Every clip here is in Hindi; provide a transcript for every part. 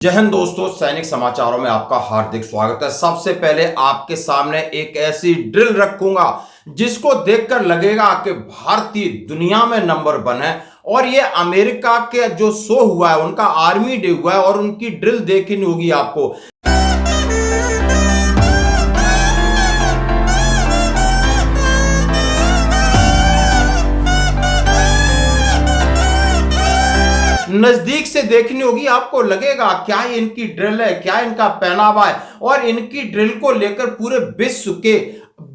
जय हिंद दोस्तों, सैनिक समाचारों में आपका हार्दिक स्वागत है। सबसे पहले आपके सामने एक ऐसी ड्रिल रखूंगा जिसको देखकर लगेगा कि भारतीय दुनिया में नंबर 1 है। और ये अमेरिका के जो शो हुआ है, उनका आर्मी डे हुआ है और उनकी ड्रिल देखनी होगी आपको। नजदीक से देखनी होगी, आपको लगेगा क्या ये इनकी ड्रिल है, क्या इनका पहनावा है। और इनकी ड्रिल को लेकर पूरे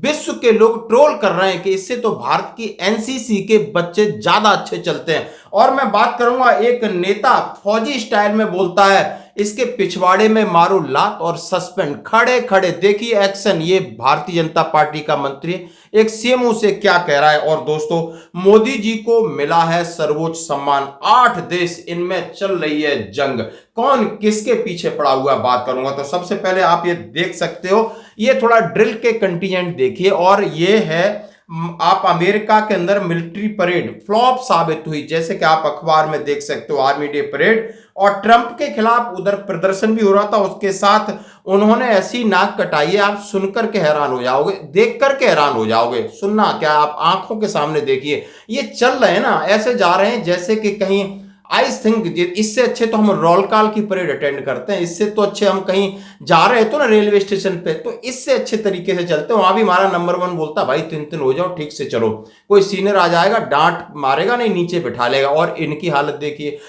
विश्व के लोग ट्रोल कर रहे हैं कि इससे तो भारत की एनसीसी के बच्चे ज्यादा अच्छे चलते हैं। और मैं बात करूंगा, एक नेता फौजी स्टाइल में बोलता है, इसके पिछवाड़े में मारो लात और सस्पेंड। खड़े खड़े देखिए एक्शन, ये भारतीय जनता पार्टी का मंत्री एक सीएमओ से क्या कह रहा है। और दोस्तों, मोदी जी को मिला है सर्वोच्च सम्मान। 8 देश, इनमें चल रही है जंग, कौन किसके पीछे पड़ा हुआ बात करूंगा। तो सबसे पहले आप ये देख सकते हो, ये थोड़ा ड्रिल के कंटीजेंट देखिए। और ये है, आप अमेरिका के अंदर मिलिट्री परेड फ्लॉप साबित हुई, जैसे कि आप अखबार में देख सकते हो, आर्मी डे परेड। और ट्रंप के खिलाफ उधर प्रदर्शन भी हो रहा था, उसके साथ उन्होंने ऐसी नाक कटाई है, आप सुनकर के हैरान हो जाओगे, देख करके हैरान हो जाओगे। सुनना क्या, आप आंखों के सामने देखिए, ये चल रहे हैं ना, ऐसे जा रहे हैं जैसे कि कहीं, आई थिंक इससे अच्छे तो हम रोल कॉल की परेड अटेंड करते हैं, इससे तो अच्छे हम कहीं जा रहे तो ना रेलवे स्टेशन पे, तो इससे अच्छे तरीके से चलते हैं। वहां भी हमारा नंबर 1 बोलता, भाई तिन हो जाओ, ठीक से चलो। कोई सीनियर आ जाएगा, डांट मारेगा नहीं, नीचे बिठा लेगा। और इनकी हालत देखिए।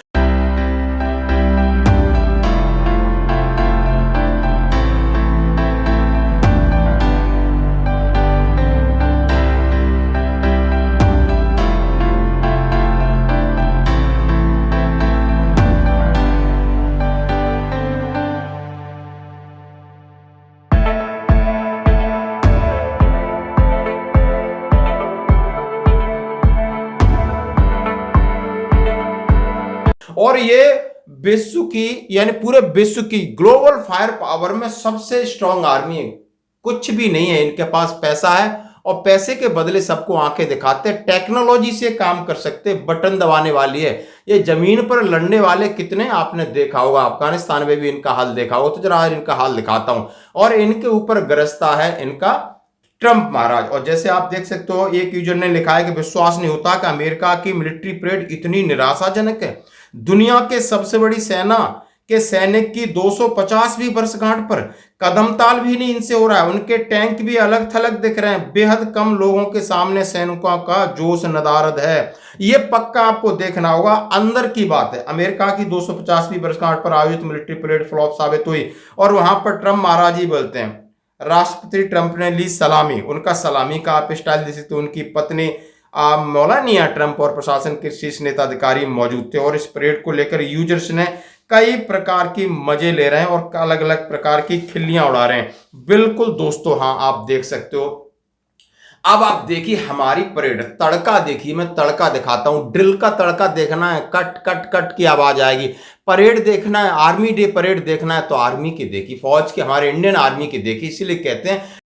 और ये विश्व की, यानी पूरे विश्व की ग्लोबल फायर पावर में सबसे स्ट्रांग आर्मी है। कुछ भी नहीं है इनके पास, पैसा है और पैसे के बदले सबको आंखें दिखाते हैं। टेक्नोलॉजी से काम कर सकते, बटन दबाने वाली है। ये जमीन पर लड़ने वाले कितने आपने देखा होगा, अफगानिस्तान में भी इनका हाल देखा होगा। तो जरा इनका हाल दिखाता हूं। और इनके ऊपर गरजता है इनका ट्रंप महाराज। और जैसे आप देख सकते हो, एक यूजर ने लिखा है कि विश्वास नहीं होता कि अमेरिका की मिलिट्री परेड इतनी निराशाजनक है। दुनिया के सबसे बड़ी सेना के सैनिक की 250वीं वर्षगांठ पर कदमताल भी नहीं इनसे हो रहा है। उनके टैंक भी अलग थलग दिख रहे हैं। बेहद कम लोगों के सामने सैनिकों का जोश नदारद है। यह पक्का आपको देखना होगा। अंदर की बात है, अमेरिका की 250वीं वर्षगांठ पर आयोजित मिलिट्री परेड फ्लॉप साबित हुई। और वहां पर ट्रंप महाराज ही बोलते हैं, राष्ट्रपति ट्रंप ने ली सलामी। उनका सलामी का आप स्टाइल देख सकते हो। उनकी पत्नी मेलानिया ट्रंप और प्रशासन के शीर्ष नेता अधिकारी मौजूद थे। और इस परेड को लेकर यूजर्स ने कई प्रकार की मजे ले रहे हैं और अलग अलग प्रकार की खिल्लियां उड़ा रहे हैं। बिल्कुल दोस्तों, हाँ आप देख सकते हो। अब आप देखिए हमारी परेड, तड़का देखिए, मैं तड़का दिखाता हूं। ड्रिल का तड़का देखना है, कट कट कट की आवाज आएगी। परेड देखना है, आर्मी डे परेड देखना है, तो आर्मी की देखी, फौज की, हमारे इंडियन आर्मी की देखी। इसीलिए कहते हैं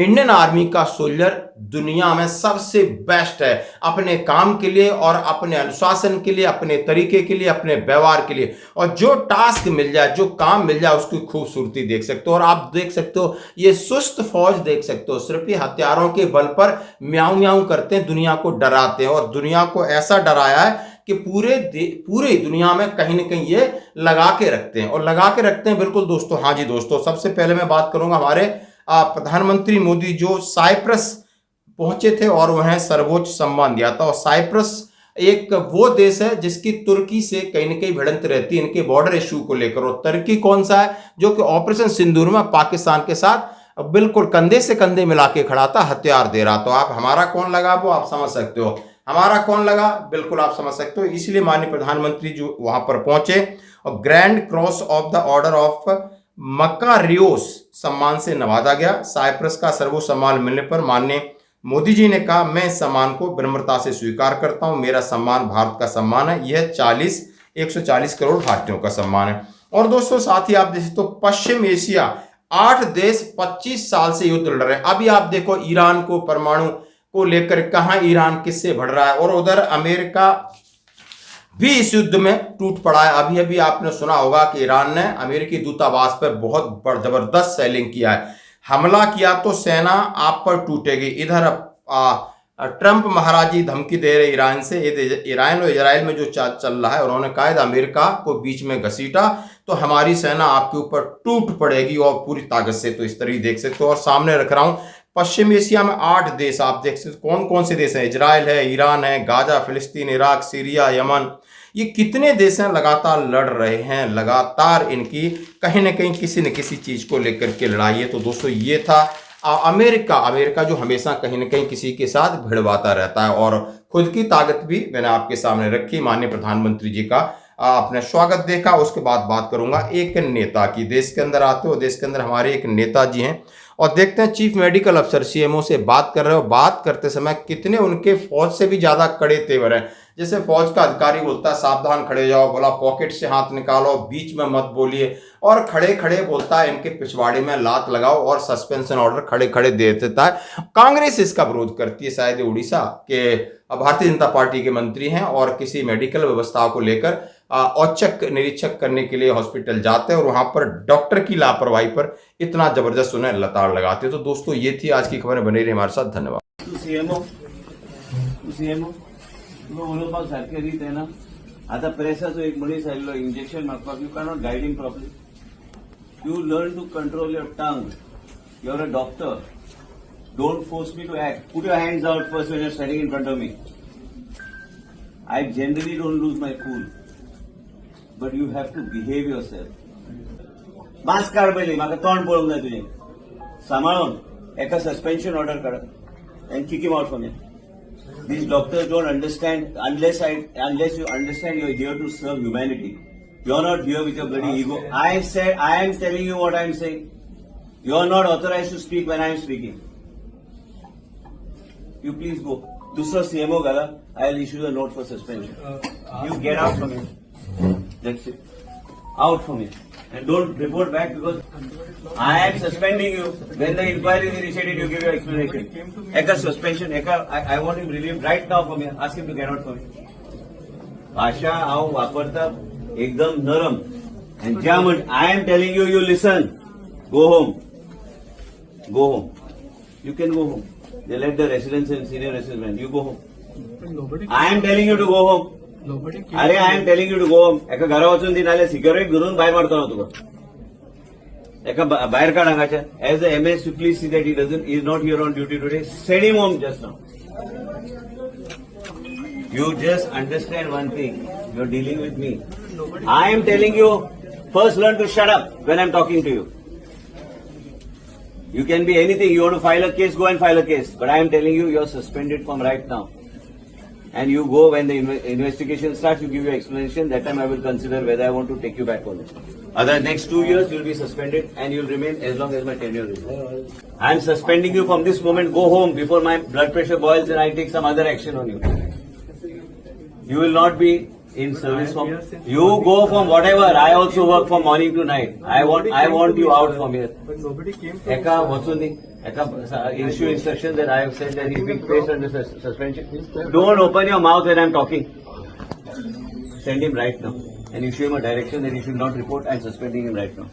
इंडियन आर्मी का सोल्जर दुनिया में सबसे बेस्ट है अपने काम के लिए और अपने अनुशासन के लिए, अपने तरीके के लिए, अपने व्यवहार के लिए। और जो टास्क मिल जाए, जो काम मिल जाए, उसकी खूबसूरती देख सकते हो। और आप देख सकते हो ये सुस्त फौज देख सकते हो, सिर्फ ये हथियारों के बल पर म्याऊं म्याऊं करते हैं, दुनिया को डराते हैं। और दुनिया को ऐसा डराया है कि पूरे दुनिया में कहीं ना कहीं ये लगा के रखते हैं, और लगा के रखते हैं बिल्कुल दोस्तों। हाँ जी दोस्तों, सबसे पहले मैं बात करूंगा हमारे प्रधानमंत्री मोदी जो साइप्रस पहुंचे थे और वह सर्वोच्च सम्मान दिया था। और साइप्रस एक वो देश है जिसकी तुर्की से कहीं ना कहीं भिड़ंत रहती है इनके बॉर्डर इशू को लेकर। और तुर्की कौन सा है, जो कि ऑपरेशन सिंदूर में पाकिस्तान के साथ बिल्कुल कंधे से कंधे मिला के खड़ा था, हथियार दे रहा। तो आप हमारा कौन लगा वो आप समझ सकते हो, हमारा कौन लगा बिल्कुल आप समझ सकते हो। इसलिए माननीय प्रधानमंत्री जो वहां पर पहुंचे और grand cross of the order of Makarios सम्मान से नवाजा गया। साइप्रस का सर्वोच्च सम्मान मिलने पर माननीय मोदी जी ने कहा, मैं इस सम्मान को विनम्रता से स्वीकार करता हूं, मेरा सम्मान भारत का सम्मान है, यह 140 करोड़ भारतीयों का सम्मान है। और दोस्तों साथ ही आप देख सकते हो पश्चिम एशिया 8 देश 25 साल से युद्ध लड़ रहे हैं। अभी आप देखो ईरान को परमाणु को लेकर कहां ईरान किससे बढ़ रहा है, और उधर अमेरिका भी इस युद्ध में टूट पड़ा है। अभी अभी आपने सुना होगा कि ईरान ने अमेरिकी दूतावास पर बहुत जबरदस्त सेलिंग किया है, हमला किया तो सेना आप पर टूटेगी। इधर ट्रंप महाराज जी धमकी दे रहे ईरान से, ईरान और इजराइल में जो चल रहा है, उन्होंने कहा अमेरिका को बीच में घसीटा तो हमारी सेना आपके ऊपर टूट पड़ेगी और पूरी ताकत से। तो इस तरह देख सकते हो। और सामने रख रहा हूं पश्चिम एशिया में 8 देश आप देख सकते हो, कौन कौन से देश हैं, इजराइल है, ईरान है, गाजा, फिलिस्तीन, इराक, सीरिया, यमन। ये कितने देश हैं लगातार लड़ रहे हैं, लगातार इनकी कहीं ना कहीं किसी न किसी चीज को लेकर के लड़ाई है। तो दोस्तों ये था अमेरिका जो हमेशा कहीं ना कहीं किसी के साथ भिड़वाता रहता है, और खुद की ताकत भी मैंने आपके सामने रखी। माननीय प्रधानमंत्री जी का आपने स्वागत देखा। उसके बाद बात करूंगा एक नेता की। देश के अंदर आते हो, देश के अंदर हमारे एक नेताजी हैं और देखते हैं चीफ मेडिकल अफसर सीएमओ से बात कर रहे हो, बात करते समय कितने उनके फौज से भी ज्यादा कड़े तेवर हैं। जैसे फौज का अधिकारी बोलता है सावधान खड़े जाओ, बोला पॉकेट से हाथ निकालो, बीच में मत बोलिए, और खड़े खड़े बोलता है इनके पिछवाड़े में लात लगाओ, और सस्पेंशन ऑर्डर खड़े खड़े दे देता है। कांग्रेस इसका विरोध करती है, शायद उड़ीसा के भारतीय जनता पार्टी के मंत्री हैं और किसी मेडिकल व्यवस्था को लेकर औचक निरीक्षक करने के लिए हॉस्पिटल जाते हैं और वहां पर डॉक्टर की लापरवाही पर इतना जबरदस्त उन्हें लताड़ लगाते हैं। तो दोस्तों ये थी आज की खबरें, बने रही हमारे साथ, धन्यवाद। सीएमओ उलोवपाक सारखे रीत आहे ना। आता प्रेसाचो एक मनीस आयिल्लो इंजेक्शन मारपाक, you cannot guide him properly, you learn to control your tongue, you are a doctor, don't force me to act, put your hands out first when you are standing in front of me. I generally don't lose my cool, but you have to behave yourself. Mask काढ पयलीं, म्हाका तोंड पळोवंक जाय तुजें, सांबाळून एका सस्पेन्शन ऑर्डर काडात and kick him out from here. These doctors don't understand unless you understand you're here to serve humanity. You're not here with your bloody ego. I am telling you what I'm saying. You're not authorized to speak when I'm speaking. You please go. दूसरा सीएमओ गला, I'll issue a note for suspension. You get out from here. That's it. Out from here. And don't report back because I am suspending you. When the inquiry is initiated, you give your explanation. Eka suspension, I want him relieved right now from here. Ask him to get out from here. भाषा हांव वापरता एकदम नरम. And ज्या I am telling you, you listen. Go home. Go home. You can go home. They let the residents and senior residents. You go home. I am telling you to go home. अरे I am telling you to go home. एका घरा वचून ती नाल्यार सिगरेट धरून भायर मारतलो तुका. एका भायर काड हांगाच्या. As the MS, you please see that he is not here on duty today. Send him home just now. You just understand one thing. You're dealing with me. I am telling you, first learn to shut up when I'm talking to you. You can be anything. You want to file a case, go and file a case. But I am telling you, you're suspended from right now. And you go when the investigation starts, you give your explanation. That time I will consider whether I want to take you back on it. Other next 2 years, you'll be suspended and you'll remain as long as my tenure is. I'm suspending you from this moment. Go home before my blood pressure boils and I take some other action on you. You will not be in service from. You go from whatever. I also work from morning to night. I want you out from here. But nobody came to Eka Vatsuni, Eka issue instruction that I have said that he's being placed under suspension. Don't open your mouth when I'm talking. Send him right now and issue him a direction that he should not report. I'm suspending him right now.